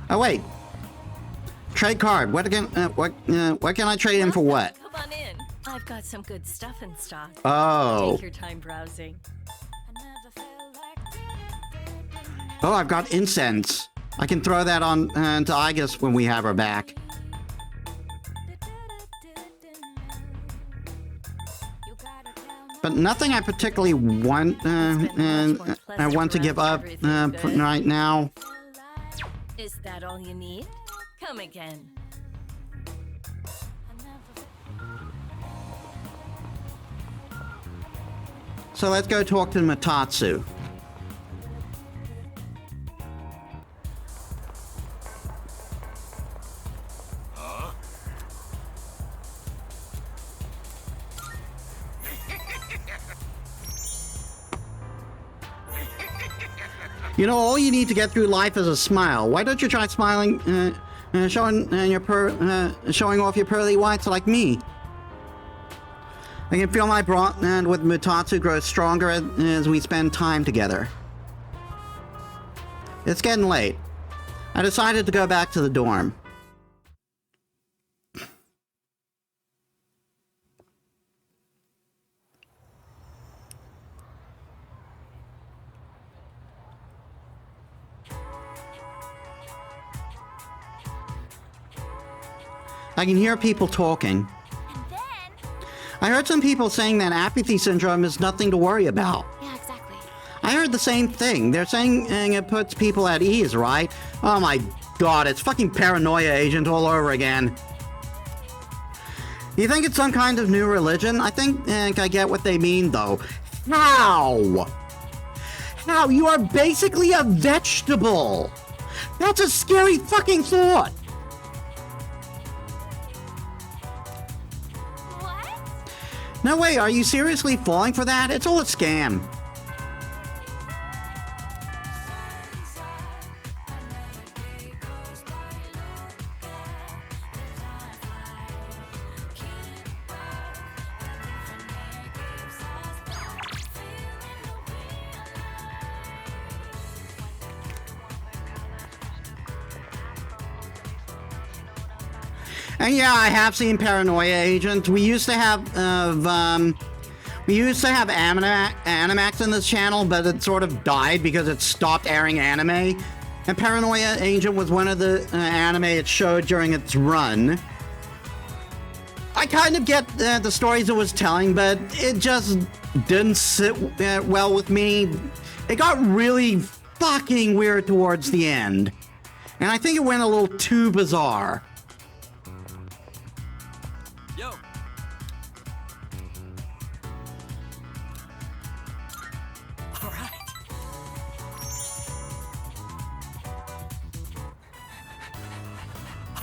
Oh wait. Trade card. What can I trade in for what? Come on in. I've got some good stuff in stock. Oh. Take your time browsing. Oh, I've got incense. I can throw that on to Aigis when we have her back. But nothing I particularly want I want to give up right now. Is that all you need? Come again. So let's go talk to Matatsu. You know, all you need to get through life is a smile. Why don't you try smiling, showing off your pearly whites like me? I can feel my bond with Matatsu grow stronger as we spend time together. It's getting late. I decided to go back to the dorm. I can hear people talking. I heard some people saying that apathy syndrome is nothing to worry about. Yeah, exactly. I heard the same thing. They're saying it puts people at ease, right? Oh my god, it's fucking paranoia agent all over again. You think it's some kind of new religion? I think I get what they mean, though. How? How? You are basically a vegetable. That's a scary fucking thought. No way, are you seriously falling for that? It's all a scam. And yeah, I have seen Paranoia Agent. We used to have Animax in this channel, but it sort of died because it stopped airing anime. And Paranoia Agent was one of the anime it showed during its run. I kind of get the stories it was telling, but it just didn't sit well with me. It got really fucking weird towards the end. And I think it went a little too bizarre. Yo. All right.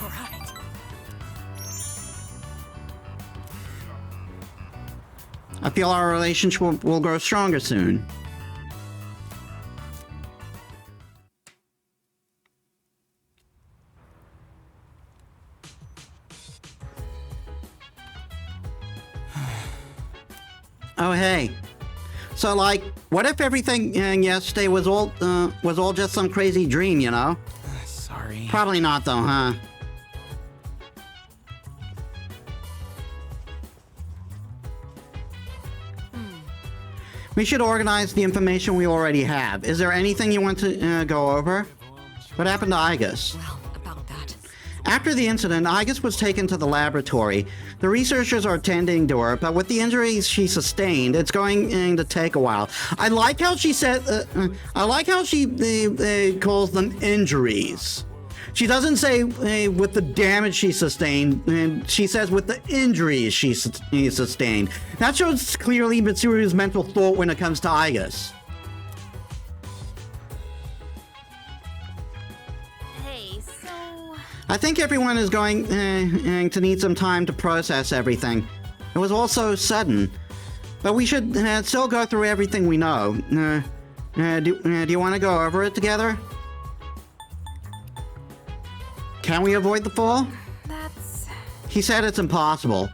All right. I feel our relationship will grow stronger soon. Oh hey, so like, what if everything yesterday was all just some crazy dream, you know? Sorry. Probably not though, huh? We should organize the information we already have. Is there anything you want to go over? What happened to Aigis? Well, about that. After the incident, Aigis was taken to the laboratory. The researchers are tending to her, but with the injuries she sustained, it's going to take a while. I like how she said. I like how she calls them injuries. She doesn't say with the damage she sustained. She says with the injuries she sustained. That shows clearly Mitsuru's mental thought when it comes to Aigis. I think everyone is going to need some time to process everything. It was all so sudden. But we should still go through everything we know. Do you want to go over it together? Can we avoid the fall? That's... He said it's impossible.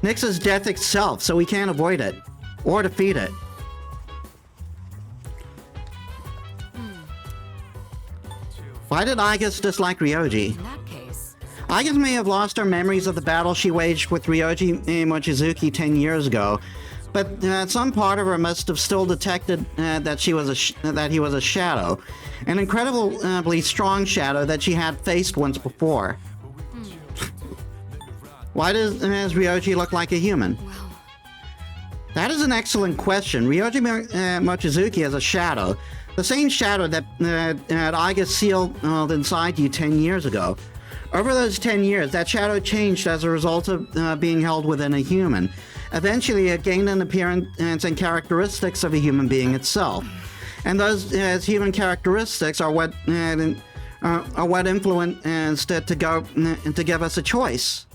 Nyx is death itself, so we can't avoid it. Or defeat it. Why did Aigis dislike Ryoji? In that case, Aigis may have lost her memories of the battle she waged with Ryoji Mochizuki 10 years ago, but some part of her must have still detected that he was a shadow, an incredibly strong shadow that she had faced once before. Why does Ryoji look like a human? well, That is an excellent question. Ryoji Mochizuki is a shadow, the same shadow that Aigis sealed inside you 10 years ago. Over those 10 years, that shadow changed as a result of being held within a human. Eventually, it gained an appearance and characteristics of a human being itself. And those human characteristics are what influenced it to give us a choice.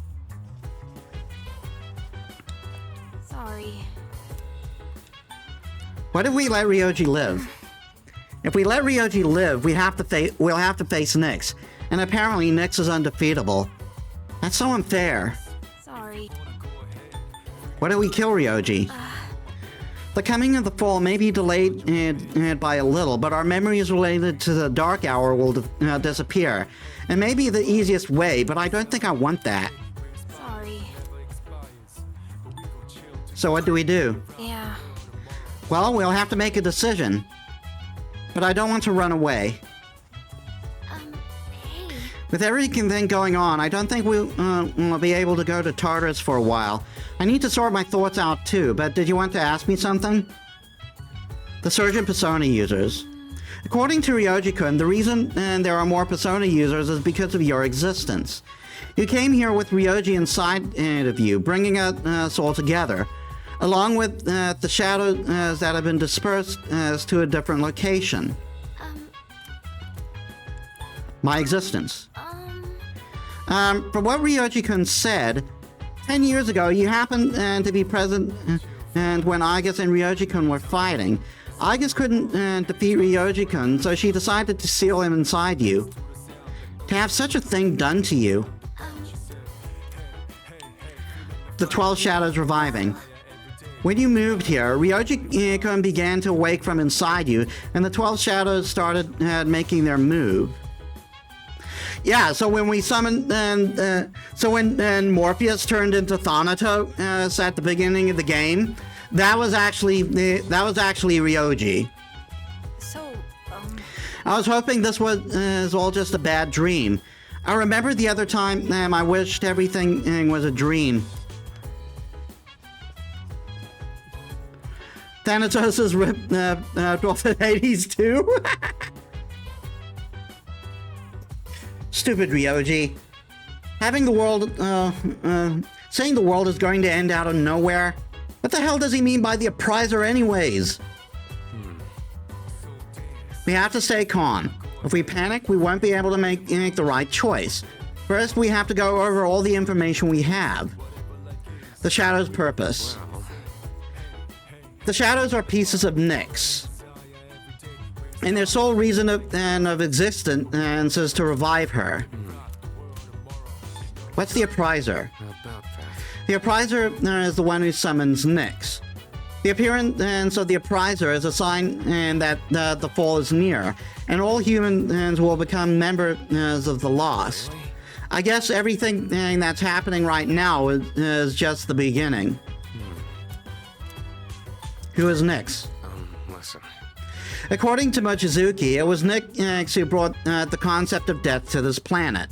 sorry. What if we let Ryoji live? If we let Ryoji live, we'll have to face Nyx. And apparently Nyx is undefeatable. That's so unfair. Sorry. What if we kill Ryoji? The coming of the fall may be delayed by a little, but our memories related to the Dark Hour will disappear. It may be the easiest way, but I don't think I want that. Sorry. So what do we do? Yeah. Well, we'll have to make a decision. But I don't want to run away. Hey. With everything going on, I don't think we'll be able to go to Tartarus for a while. I need to sort my thoughts out too, but did you want to ask me something? The Surgeon Persona users. According to Ryoji-kun, the reason there are more Persona users is because of your existence. You came here with Ryoji inside of you, bringing us all together, along with the shadows that have been dispersed to a different location. My existence. From what Ryoji-kun said, 10 years ago, you happened to be present and when Aigis and Ryoji-kun were fighting. Aigis couldn't defeat Ryoji-kun, so she decided to seal him inside you. To have such a thing done to you. The 12 Shadows reviving. When you moved here, Ryoji-kun began to awake from inside you, and the 12 Shadows started making their move. Yeah, so when we summoned, when Morpheus turned into Thanatos at the beginning of the game, that was actually Ryoji. So, I was hoping this was all just a bad dream. I remember the other time I wished everything was a dream. Thanatos is ripped off the Hades too. Stupid Ryoji. Having the world, saying the world is going to end out of nowhere? What the hell does he mean by the appriser anyways? We have to stay calm. If we panic, we won't be able to make the right choice. First, we have to go over all the information we have. The Shadow's purpose. The Shadows are pieces of Nyx. And their sole reason of existence is to revive her. What's the appriser? The appriser is the one who summons Nyx. The appearance of the appriser is a sign that the fall is near, and all humans will become members of the lost. I guess everything that's happening right now is just the beginning. Who is Nyx? Listen. According to Mochizuki, it was Nyx who brought the concept of death to this planet.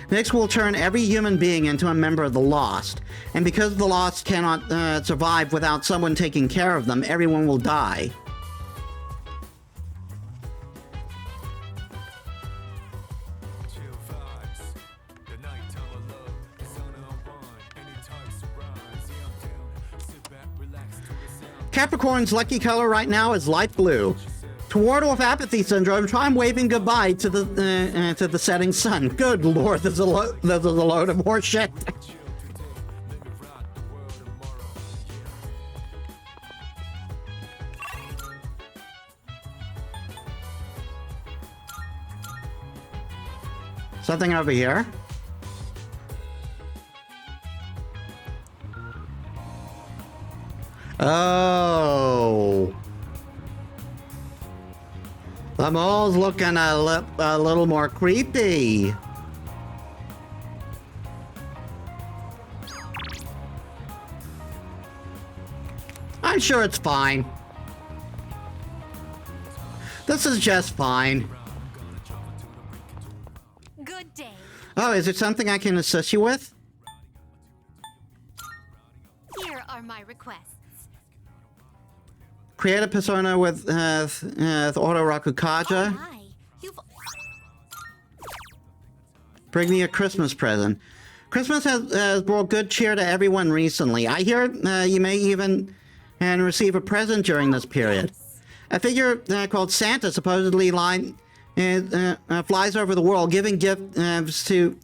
Nyx will turn every human being into a member of the Lost, and because the Lost cannot survive without someone taking care of them, everyone will die. Capricorn's lucky color right now is light blue. To ward off apathy syndrome, try waving goodbye to the setting sun. Good lord, there's a load of more shit. Something over here? Oh. The mole's looking a little more creepy. I'm sure it's fine. This is just fine. Good day. Oh, is there something I can assist you with? Here are my requests. Create a persona with Auto Rakukaja. Hi. You've Bring me a Christmas present. Christmas has brought good cheer to everyone recently. I hear you may even receive a present during this period. A figure called Santa supposedly flies over the world giving gifts to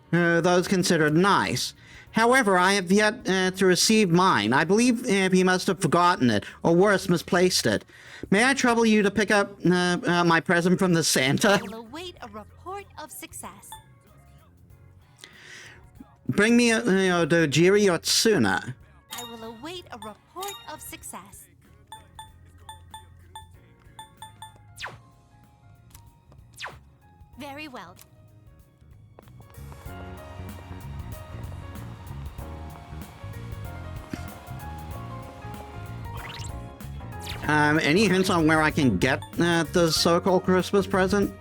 those considered nice. However, I have yet to receive mine. I believe he must have forgotten it, or worse, misplaced it. May I trouble you to pick up my present from the Santa? will await a report of success. Bring me a Dojiri Yotsuna. I will await a report of success. Very well. Any hints on where I can get the so-called Christmas present?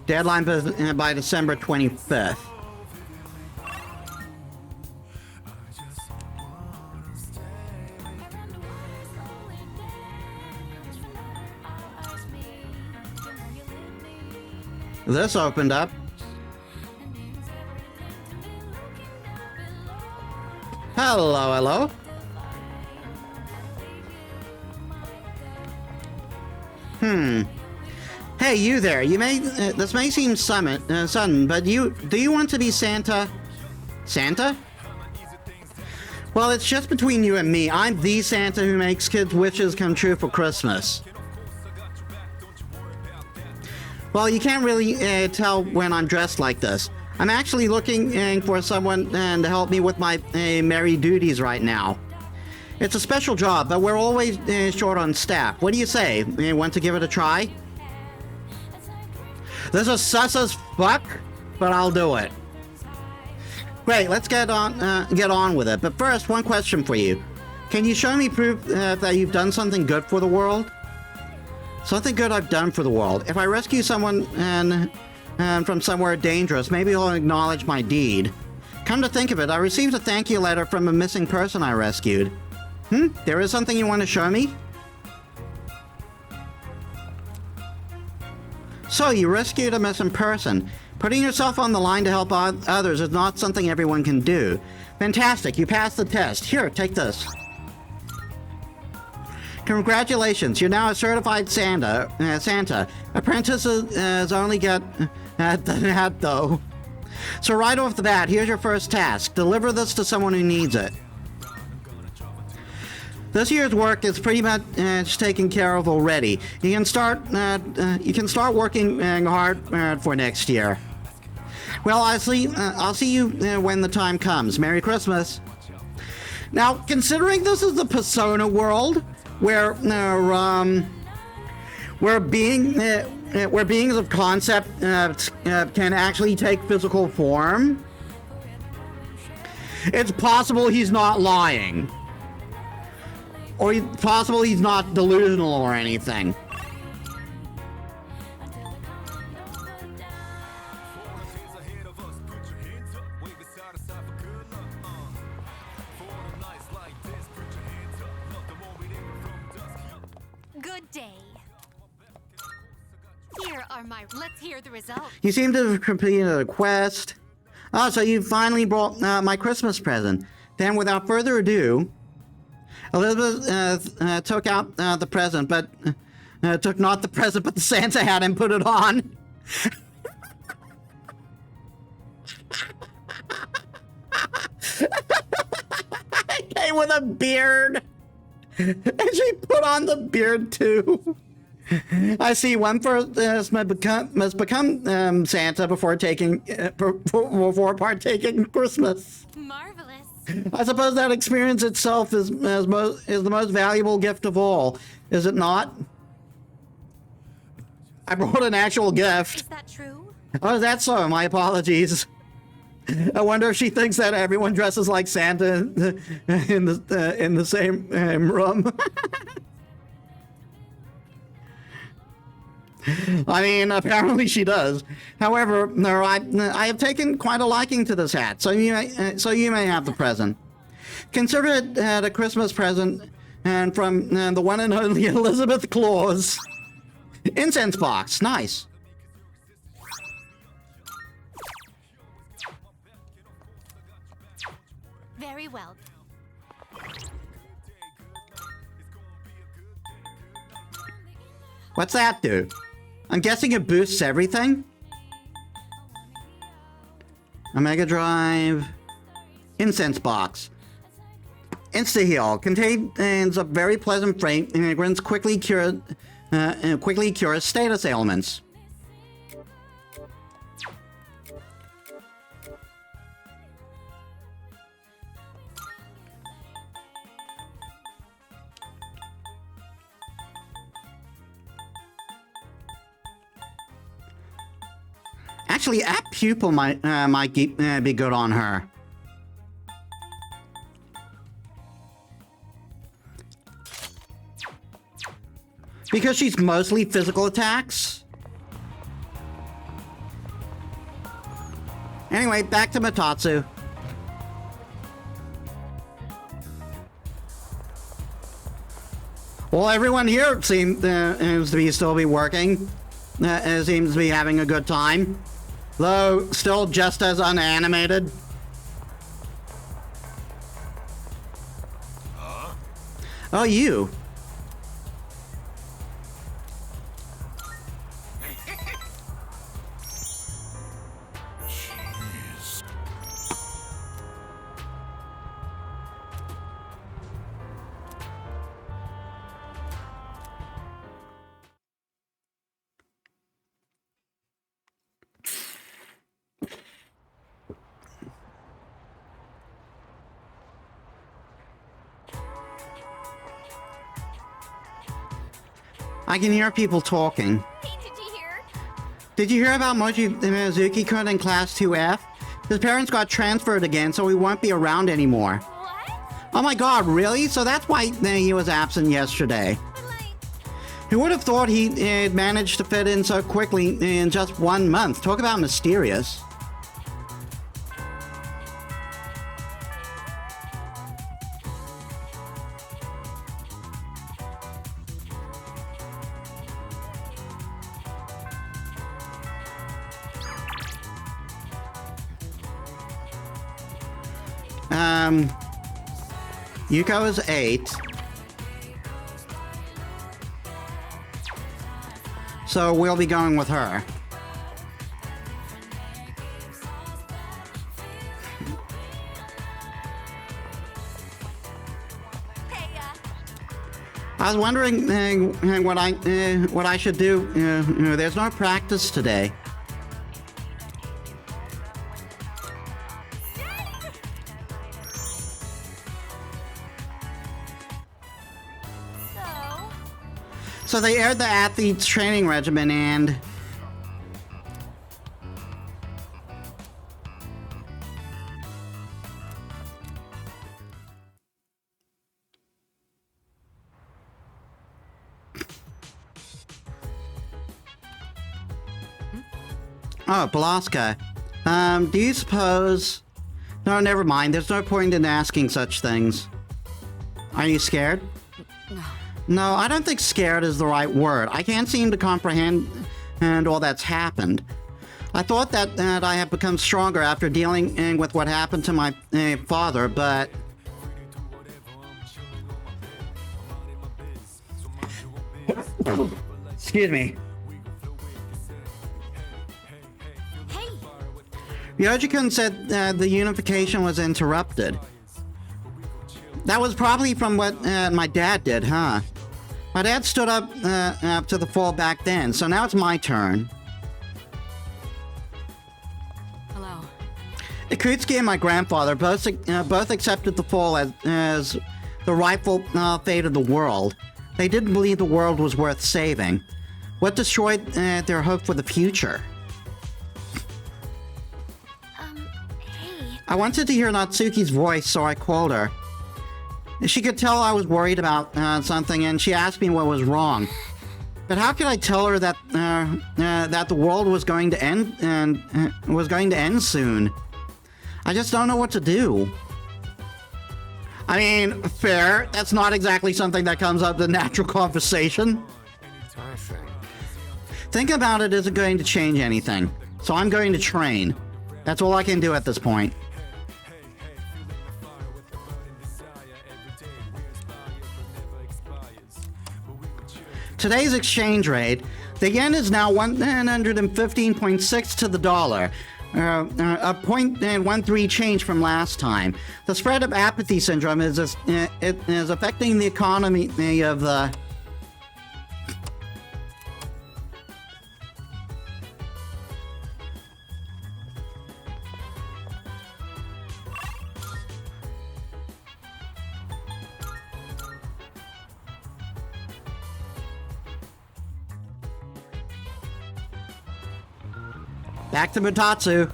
Deadline by December 25th. This opened up. Hello, hello. Hey, you there. You may this may seem sudden, but do you want to be Santa? Santa? Well, it's just between you and me. I'm the Santa who makes kids' wishes come true for Christmas. Well, you can't really tell when I'm dressed like this. I'm actually looking for someone to help me with my merry duties right now. It's a special job, but we're always short on staff. What do you say? You want to give it a try? This is sus as fuck, but I'll do it. Great, let's get on with it. But first, one question for you. Can you show me proof that you've done something good for the world? Something good I've done for the world. If I rescue someone from somewhere dangerous, maybe he'll acknowledge my deed. Come to think of it, I received a thank you letter from a missing person I rescued. There is something you want to show me? So, you rescued a missing person. Putting yourself on the line to help others is not something everyone can do. Fantastic, you passed the test. Here, take this. Congratulations, you're now a certified Santa. Apprentices only get that though. So right off the bat, here's your first task. Deliver this to someone who needs it. This year's work is pretty much taken care of already. You can start working hard for next year. Well, I'll see you when the time comes. Merry Christmas. Now, considering this is the Persona world, where beings of concept can actually take physical form, it's possible he's not lying. Or possible he's not delusional or anything. Good day. Here are my. Let's hear the results. You seem to have completed a quest. Oh, so you finally brought my Christmas present. Then, without further ado, Elisabeth took out the present, but took not the present, but the Santa hat and put it on. It came with a beard. And she put on the beard too. I see one person must become Santa before partaking Christmas. Marvelous. I suppose that experience itself is the most valuable gift of all, is it not? I brought an actual gift. Is that true? Oh, is that so? My apologies. I wonder if she thinks that everyone dresses like Santa in the same room. I mean, apparently she does. However, no, I have taken quite a liking to this hat, so you may have the present. Consider it a Christmas present, and from the one and only Elisabeth Claus. Incense box, nice. Very well. What's that do? I'm guessing it boosts everything? A Mega Drive. Incense box. Insta-heal. Contains a very pleasant fragrance. Quickly cures status ailments. Actually, App Pupil might be good on her. Because she's mostly physical attacks. Anyway, back to Matatsu. Well, everyone here seems to still be working. Seems to be having a good time. Though, still just as unanimated. Oh, you. I can hear people talking. Hey, did you hear? Did you hear about Mochizuki-kun in Class 2F? His parents got transferred again, so he won't be around anymore. What? Oh my god, really? So that's why he was absent yesterday. But like, Who would have thought he'd managed to fit in so quickly in just 1 month? Talk about mysterious. Yuko is 8. So we'll be going with her. hey, I was wondering what I should do. There's no practice today. So they aired the athlete's training regimen and... Oh, Balaska. Do you suppose... No, never mind. There's no point in asking such things. Are you scared? No, I don't think scared is the right word. I can't seem to comprehend all that's happened. I thought that I have become stronger after dealing with what happened to my father, but... Excuse me. hey, Yoji-kun said the unification was interrupted. That was probably from what my dad did, huh? My dad stood up to the fall back then, so now it's my turn. Hello. Ikutsuki and my grandfather both accepted the fall as the rightful fate of the world. They didn't believe the world was worth saving. What destroyed their hope for the future? Hey. I wanted to hear Natsuki's voice, so I called her. She could tell I was worried about something, and she asked me what was wrong. But how could I tell her that that the world was going to end and was going to end soon? I just don't know what to do. I mean, fair. That's not exactly something that comes up in natural conversation. Thinking about it isn't going to change anything, so I'm going to train. That's all I can do at this point. Today's exchange rate, the yen is now 115.6 to the dollar, a 0.13 change from last time. The spread of apathy syndrome is affecting the economy of the... Back to Mutatsu.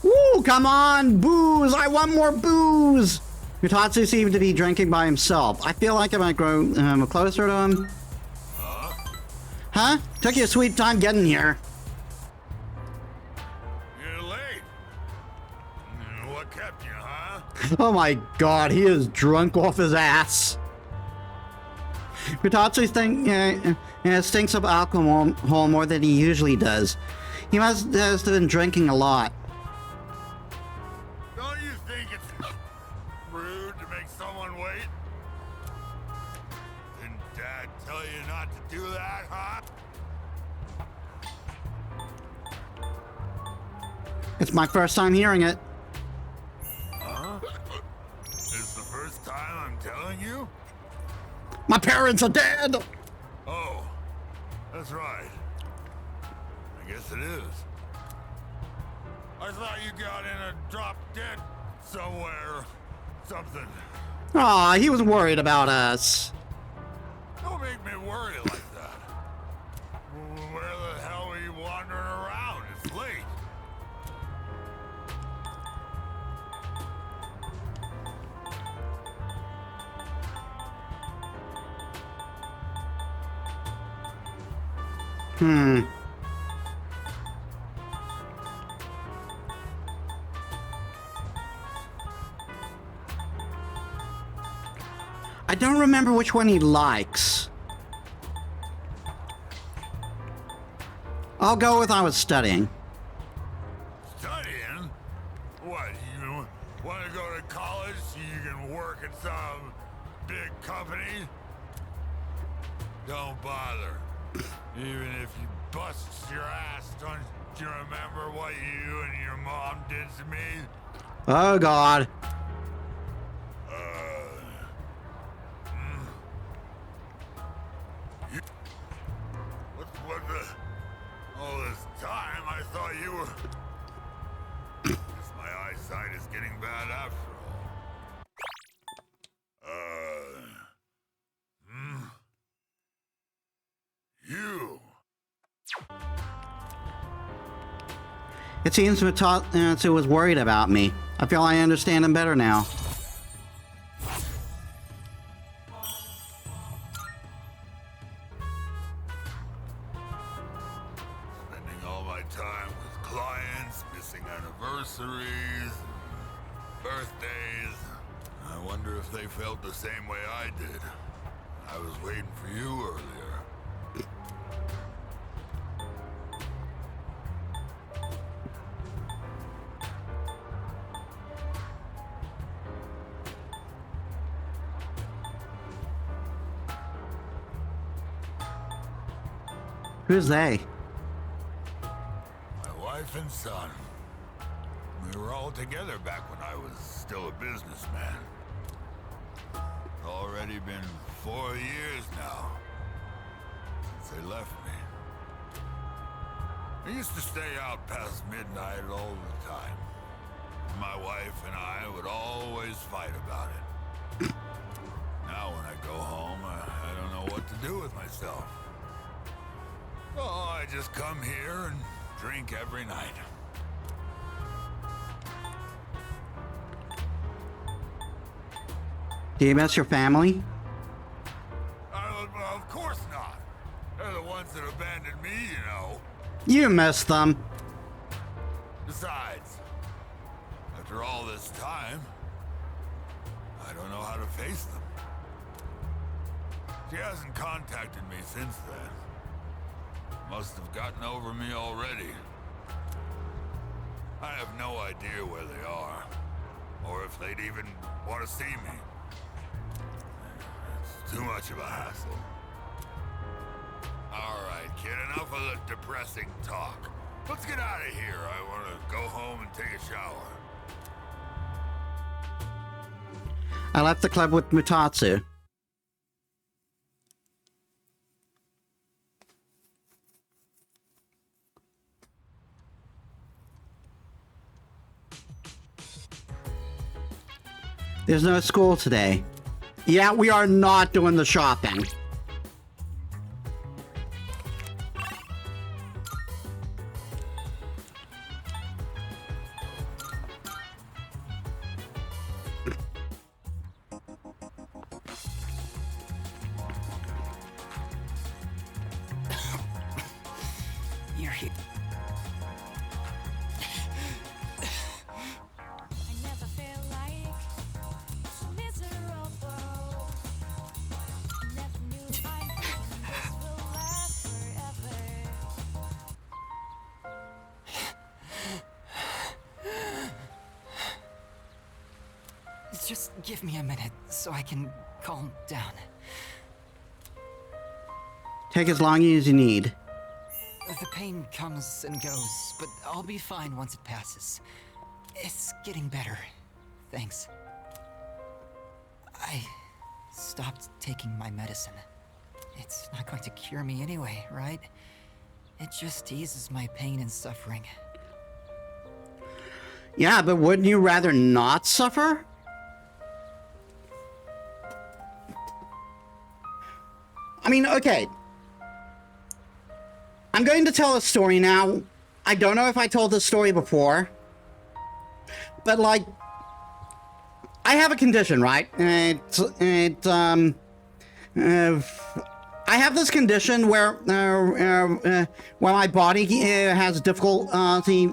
Woo, come on, booze! I want more booze! Mutatsu seemed to be drinking by himself. I feel like I might grow closer to him. Huh? Took you a sweet time getting here. You're late. What kept you, huh? Oh my god, he is drunk off his ass. Mutatsu stinks of alcohol more than he usually does. He must have been drinking a lot. Don't you think it's rude to make someone wait? Didn't Dad tell you not to do that, huh? It's my first time hearing it. This is the first time I'm telling you? My parents are dead! Oh, that's right. I guess it is. I thought you got in a drop dead somewhere. Something. Aw, he was worried about us. Don't make me worry like that. Where the hell are you wandering around? It's late. I don't remember which one he likes. I'll go with I was studying. Studying? What, you want to go to college so you can work at some big company? Don't bother. Even if you bust your ass, don't you remember what you and your mom did to me? Oh god. What the... All this time, I thought you were... Guess my eyesight is getting bad after all. You... It seems Mutatsu was worried about me. I feel I understand him better now. Spending all my time with clients, missing anniversaries, birthdays. I wonder if they felt the same way I did. I was waiting for you earlier. Who's they? My wife wife and son. We were all together back when I was still a businessman. It's already been 4 years now since they left me. I used to stay out past midnight all the time. My wife and I would always fight about it. Now when I go home, I don't know what to do with myself. Oh, I just come here and drink every night. Do you miss your family? Of course not. They're the ones that abandoned me, you know. You miss them. Besides, after all this time, I don't know how to face them. She hasn't contacted me since then. Must have gotten over me already. I have no idea where they are, or if they'd even want to see me. It's too much of a hassle. All right, kid, enough of the depressing talk. Let's get out of here. I want to go home and take a shower. I left the club with Mutatsu. There's no school today. Yeah, we are not doing the shopping. You're here. I never feel like miserable. Never knew this will last forever. Just give me a minute so I can calm down. Take as long as you need. The pain comes and goes, but I'll be fine once it passes. It's getting better. Thanks. I stopped taking my medicine. It's not going to cure me anyway, right? It just eases my pain and suffering. Yeah, but wouldn't you rather not suffer? I mean, okay. I'm going to tell a story now. I don't know if I told this story before. But, like, I have a condition, right? I have this condition where my body has difficulty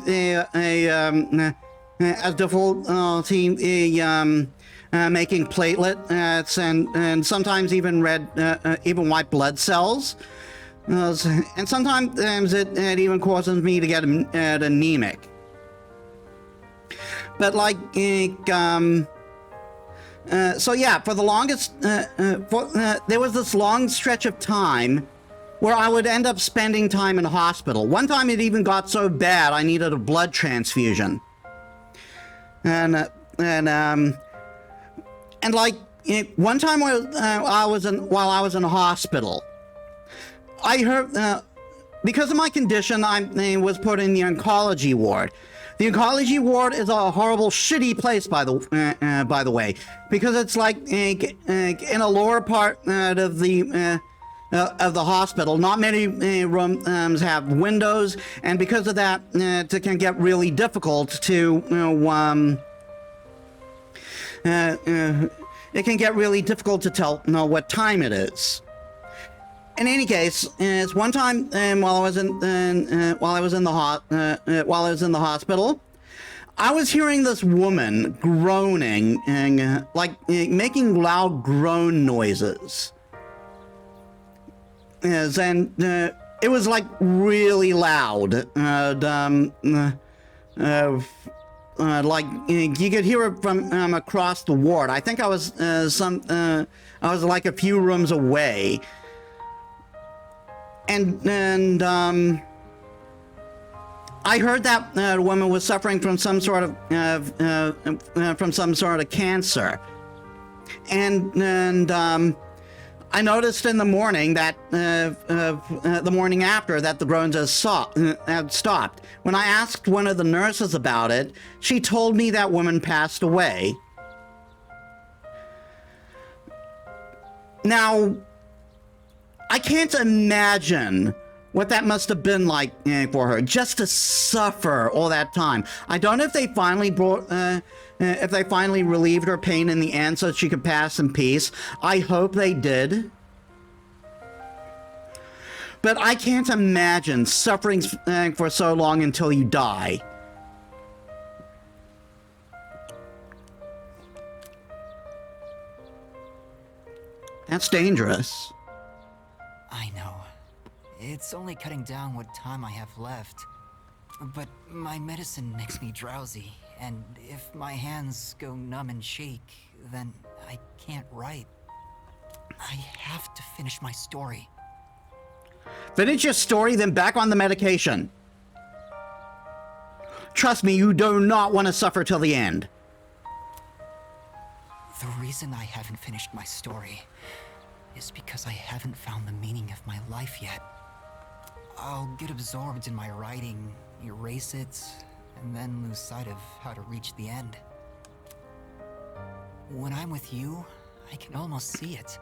making platelets and sometimes even even white blood cells. And sometimes it even causes me to get anemic. But like, so yeah, for the longest, there was this long stretch of time where I would end up spending time in a hospital. One time it even got so bad I needed a blood transfusion. And like one time while I was in a hospital, I heard because of my condition, I was put in the oncology ward. The oncology ward is a horrible, shitty place, by the way, because it's like in a lower part of the hospital. Not many rooms have windows, and because of that, it can get really difficult to it can get really difficult to tell what time it is. In any case, it's one time while I was in the hospital, I was hearing this woman groaning and making loud groan noises. And it was like really loud. Like you could hear it from across the ward. I think I was like a few rooms away. I heard that woman was suffering from some sort of cancer, and I noticed in the morning that the morning after that the groans had stopped. When I asked one of the nurses about it, she told me that woman passed away. Now, I can't imagine what that must have been like for her, just to suffer all that time. I don't know if they finally relieved her pain in the end so she could pass in peace. I hope they did. But I can't imagine suffering for so long until you die. That's dangerous. I know. It's only cutting down what time I have left. But my medicine makes me drowsy, and if my hands go numb and shake, then I can't write. I have to finish my story. Finish your story, then back on the medication. Trust me, you do not want to suffer till the end. The reason I haven't finished my story is because I haven't found the meaning of my life yet. I'll get absorbed in my writing, erase it, and then lose sight of how to reach the end. When I'm with you, I can almost see it.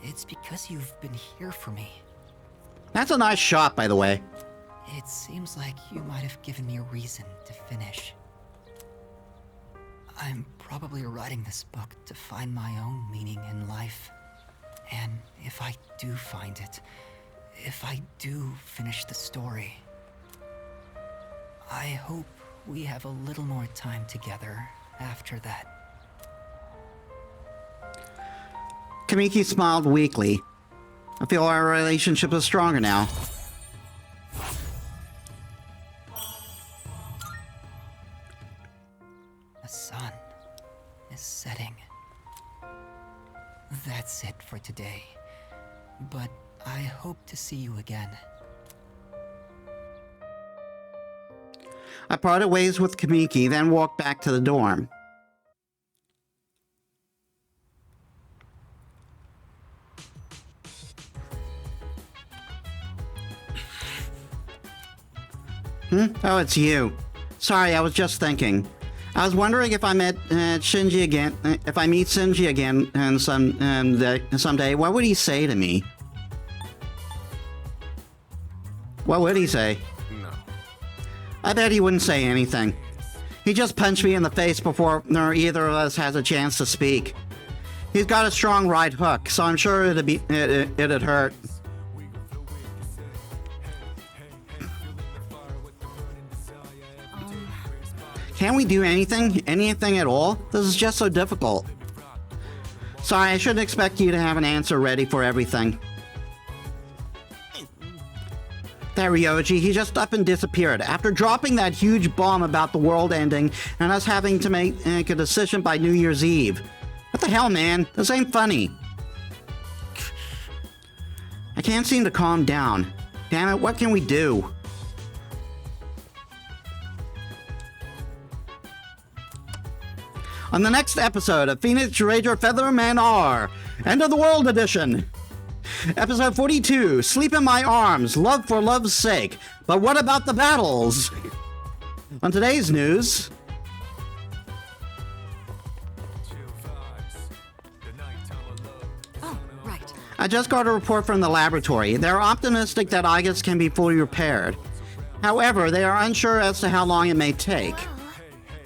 It's because you've been here for me. That's a nice shot, by the way. It seems like you might have given me a reason to finish. I'm probably writing this book to find my own meaning in life. And if I do find it, if I do finish the story, I hope we have a little more time together after that. Kamiki smiled weakly. I feel our relationship is stronger now. The sun is setting. That's it for today. But I hope to see you again. I parted ways with Kamiki, then walked back to the dorm. Oh, it's you. Sorry, I was just thinking. I was wondering if I met Shinji again. If I meet Shinji again and someday, what would he say to me? What would he say? No. I bet he wouldn't say anything. He just punched me in the face before either of us has a chance to speak. He's got a strong right hook, so I'm sure it'd hurt. Can't we do anything? Anything at all? This is just so difficult. Sorry, I shouldn't expect you to have an answer ready for everything. That Ryoji, he just up and disappeared. After dropping that huge bomb about the world ending and us having to make a decision by New Year's Eve. What the hell, man? This ain't funny. I can't seem to calm down. Damn it, what can we do? On the next episode of Phoenix Ranger Featherman R, End of the World Edition. Episode 42, Sleep in My Arms, Love for Love's Sake. But what about the battles? On today's news... Oh, right. I just got a report from the laboratory. They're optimistic that Igus can be fully repaired. However, they are unsure as to how long it may take.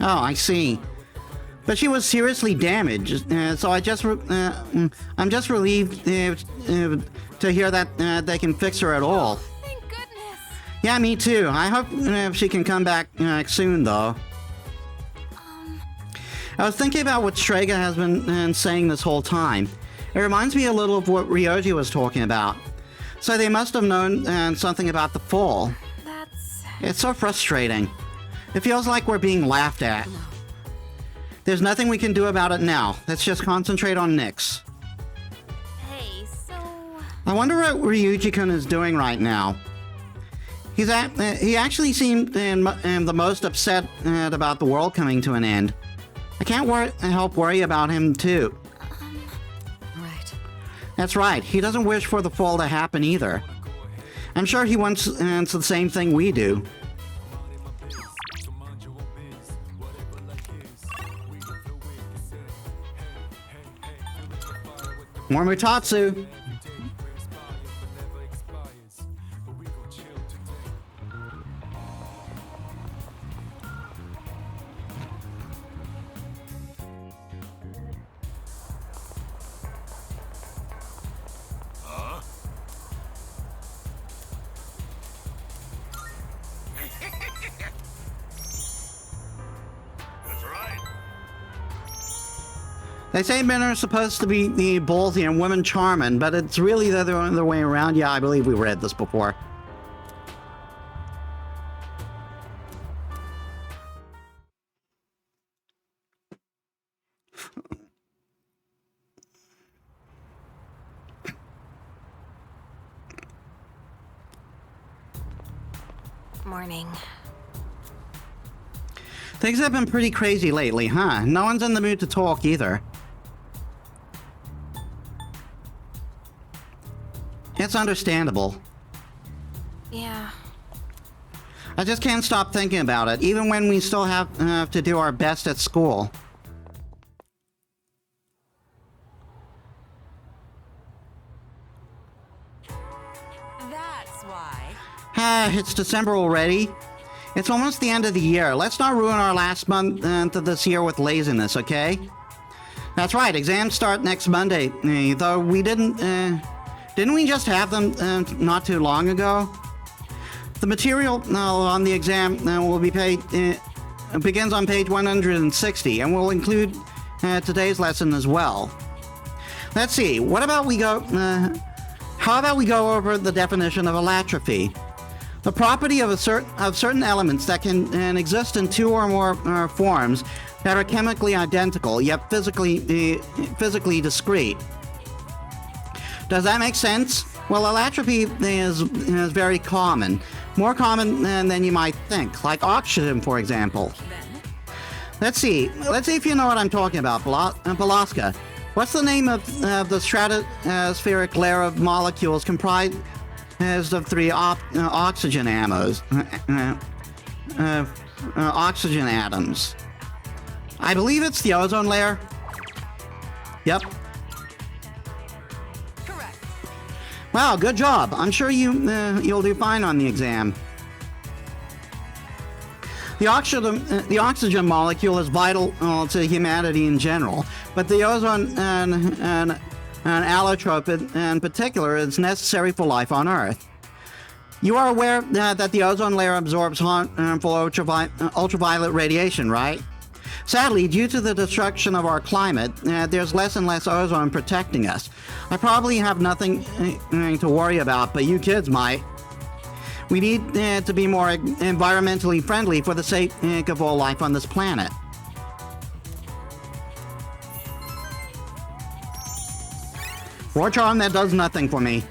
Oh, I see. But she was seriously damaged, so I'm just relieved to hear that they can fix her at all. Thank goodness. Yeah, me too. I hope she can come back soon, though. I was thinking about what Strega has been saying this whole time. It reminds me a little of what Ryoji was talking about. So they must have known something about the fall. It's so frustrating. It feels like we're being laughed at. There's nothing we can do about it now. Let's just concentrate on Nyx. Hey, so... I wonder what Ryuji-kun is doing right now. He actually seemed the most upset about the world coming to an end. I can't help worry about him, too. Right. That's right. He doesn't wish for the fall to happen either. I'm sure he wants the same thing we do. More Mutatsu. That's right. They say men are supposed to be ballsy and women charming, but it's really the other way around. Yeah, I believe we read this before. Morning. Things have been pretty crazy lately, huh? No one's in the mood to talk either. It's understandable. Yeah. I just can't stop thinking about it, even when we still have to do our best at school. That's why. It's December already. It's almost the end of the year. Let's not ruin our last month of this year with laziness, okay? That's right, exams start next Monday, though we didn't we just have them not too long ago? The material on the exam will be begins on page 160 and will include today's lesson as well. Let's see, how about we go over the definition of allotrope? The property of certain elements that can exist in two or more forms that are chemically identical yet physically discrete. Does that make sense? Well, allotrope is very common, more common than you might think, like oxygen, for example. Let's see if you know what I'm talking about, Balaska. What's the name of the stratospheric layer of molecules comprised of three oxygen oxygen atoms? I believe it's the ozone layer. Yep. Correct. Wow, good job. I'm sure you'll do fine on the exam. The oxygen molecule is vital to humanity in general, but the ozone and allotrope in particular is necessary for life on Earth. You are aware that the ozone layer absorbs harmful ultraviolet radiation, right? Sadly, due to the destruction of our climate, there's less and less ozone protecting us. I probably have nothing to worry about, but you kids might. We need to be more environmentally friendly for the sake of all life on this planet. War charm that does nothing for me.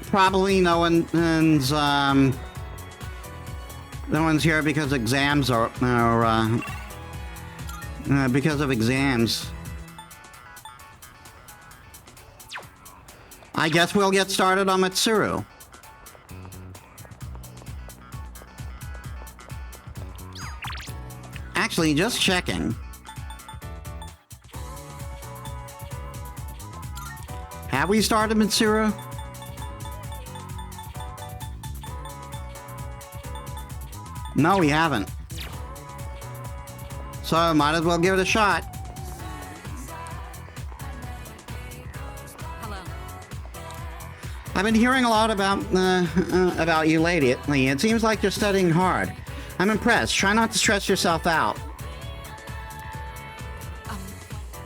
Probably no one's here because exams are because of exams. I guess we'll get started on Mitsuru. Actually, just checking. Have we started Mitsuru? No, we haven't. So, might as well give it a shot. Hello. I've been hearing a lot about you lately. It seems like you're studying hard. I'm impressed. Try not to stress yourself out.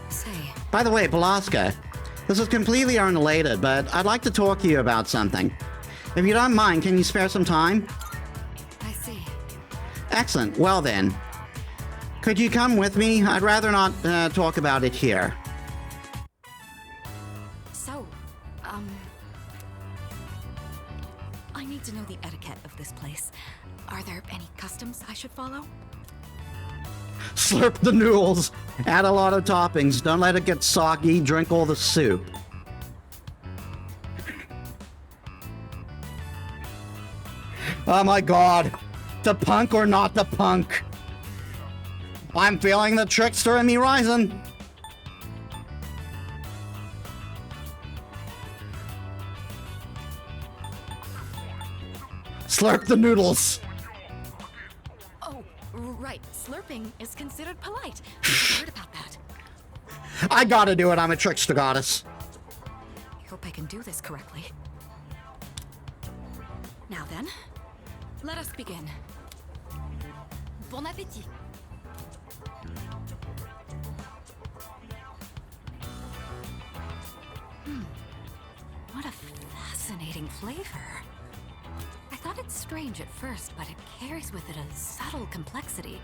Say, By the way, Balaska, this is completely unrelated, but I'd like to talk to you about something. If you don't mind, can you spare some time? I see. Excellent. Well then, could you come with me? I'd rather not talk about it here. So, I need to know the etiquette of this place. Are there any customs I should follow? Slurp the noodles. Add a lot of toppings. Don't let it get soggy. Drink all the soup. Oh my god. The punk or not the punk? I'm feeling the trickster in me rising. Slurp the noodles. Oh, right. Slurping is considered polite. I heard about that. I gotta do it. I'm a trickster goddess. I hope I can do this correctly. Now then, let us begin. Bon appétit. What a fascinating flavor. I thought it strange at first, but it carries with it a subtle complexity.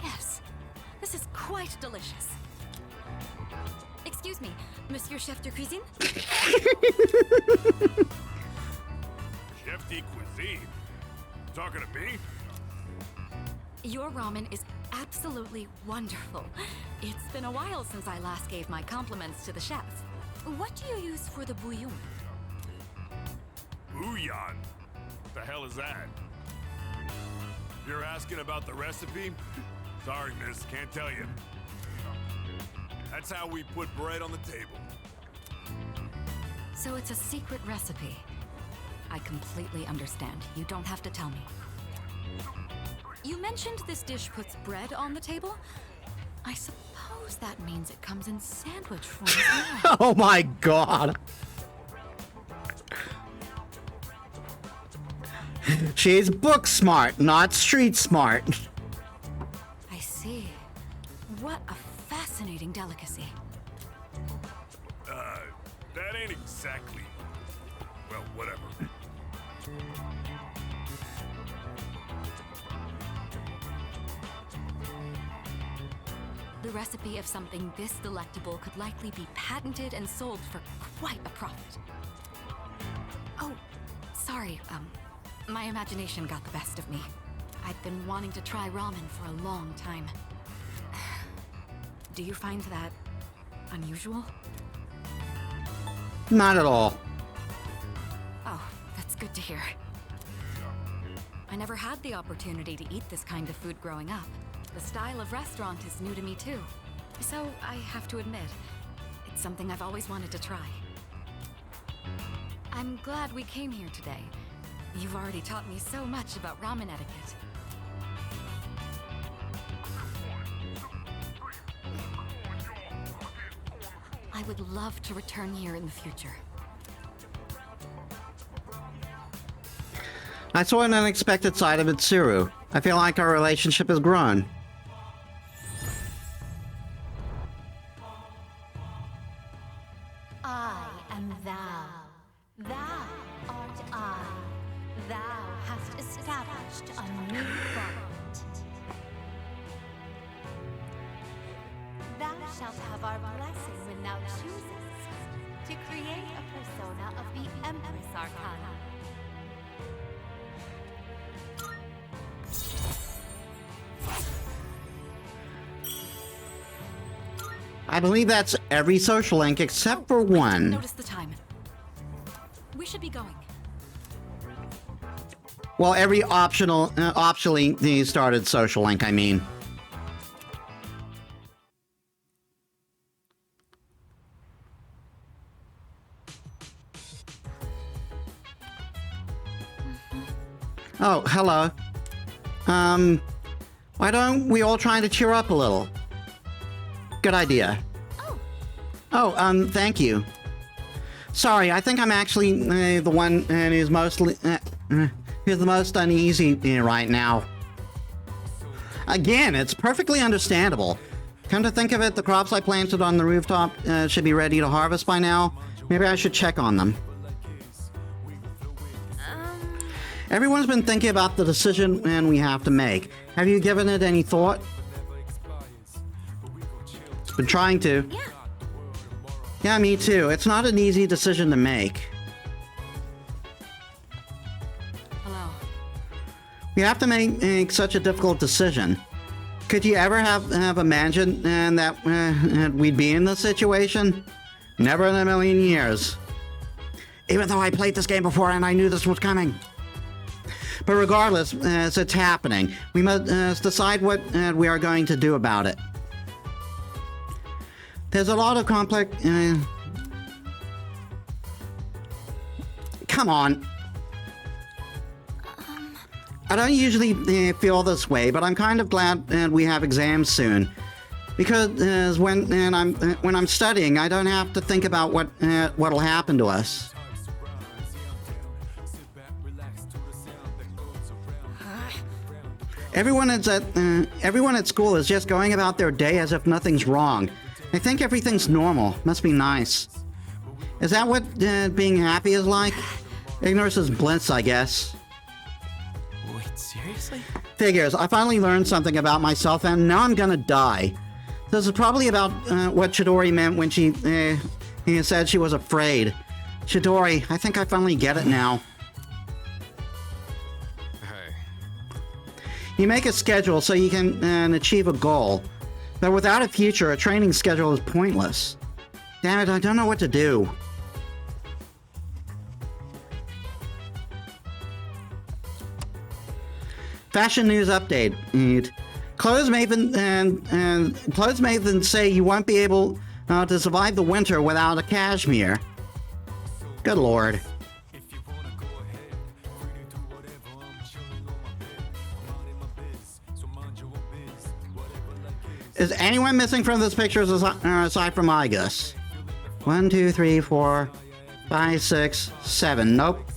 Yes, this is quite delicious. Excuse me, Monsieur Chef de Cuisine? Chef de cuisine? Talking to me? Your ramen is absolutely wonderful. It's been a while since I last gave my compliments to the chef. What do you use for the bouillon? Bouillon? What the hell is that? You're asking about the recipe? Sorry, miss, can't tell you. That's how we put bread on the table. So it's a secret recipe. I completely understand. You don't have to tell me. You mentioned this dish puts bread on the table? I suppose that means it comes in sandwich form as well. Oh my god. She's book smart, not street smart. I see. What a fascinating delicacy. That ain't exactly... Well, whatever. The recipe of something this delectable could likely be patented and sold for quite a profit. Oh, sorry, my imagination got the best of me. I've been wanting to try ramen for a long time. Do you find that unusual? Not at all. Oh, that's good to hear. I never had the opportunity to eat this kind of food growing up. The style of restaurant is new to me too. So I have to admit, it's something I've always wanted to try. I'm glad we came here today. You've already taught me so much about ramen etiquette. I would love to return here in the future. I saw an unexpected side of Mitsuru. I feel like our relationship has grown. I am thou. Thou art I. Thou hast established a new bond. Thou shalt have our blessing when thou choosest to create a persona of the Empress Arcana. I believe that's every social link except for one. Notice the time. We should be going. Well, every optionally started social link, I mean. Oh, hello. Why don't we all try to cheer up a little? Good idea. Oh, thank you. Sorry, I think I'm actually the one who's who's the most uneasy right now. Again, it's perfectly understandable. Come to think of it, the crops I planted on the rooftop should be ready to harvest by now. Maybe I should check on them. Everyone's been thinking about the decision we have to make. Have you given it any thought? Been trying to. Yeah. Yeah, me too. It's not an easy decision to make. Hello. We have to make such a difficult decision. Could you ever have imagined that we'd be in this situation? Never in a million years. Even though I played this game before and I knew this was coming. But regardless, it's happening. We must decide what we are going to do about it. There's a lot of complex... Come on. I don't usually feel this way, but I'm kind of glad we have exams soon. Because when I'm studying, I don't have to think about what'll happen to us. Everyone at school is just going about their day as if nothing's wrong. They think everything's normal. Must be nice. Is that what being happy is like? Ignorance is bliss, I guess. Wait, seriously? Figures. I finally learned something about myself, and now I'm gonna die. This is probably about what Chidori meant when she said she was afraid. Chidori, I think I finally get it now. Hey, You make a schedule so you can achieve a goal. But without a future, a training schedule is pointless. Damn it, I don't know what to do. Fashion news update. Clothes maven say you won't be able to survive the winter without a cashmere. Good lord. Is anyone missing from this picture aside from Igus? 1, 2, 3, 4, 5, 6, 7. Nope.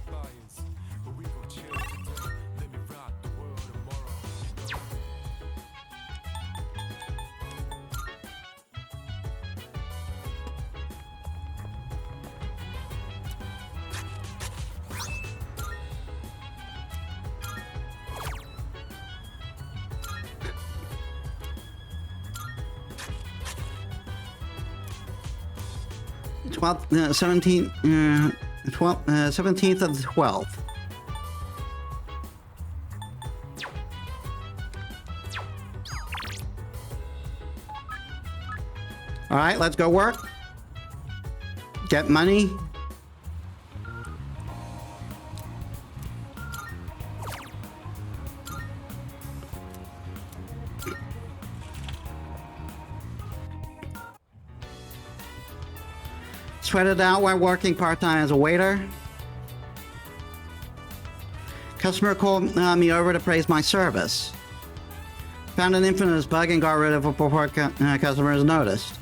Twelfth, 17th, 17th of the 12th. All right, let's go work. Get money. Sweat it out while working part-time as a waiter. Customer called me over to praise my service. Found an infamous bug and got rid of it before customers noticed.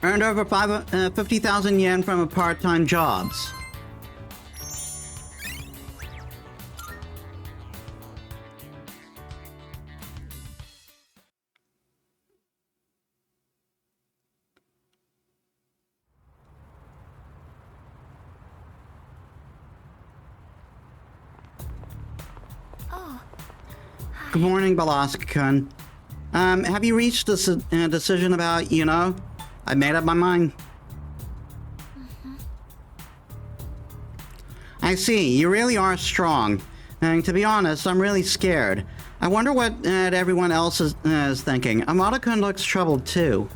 Earned over 50,000 yen from a part-time jobs. Good morning, Balaska-kun. Have you reached a decision about, I made up my mind. I see, you really are strong. And to be honest, I'm really scared. I wonder what everyone else is thinking. Amada-kun looks troubled too.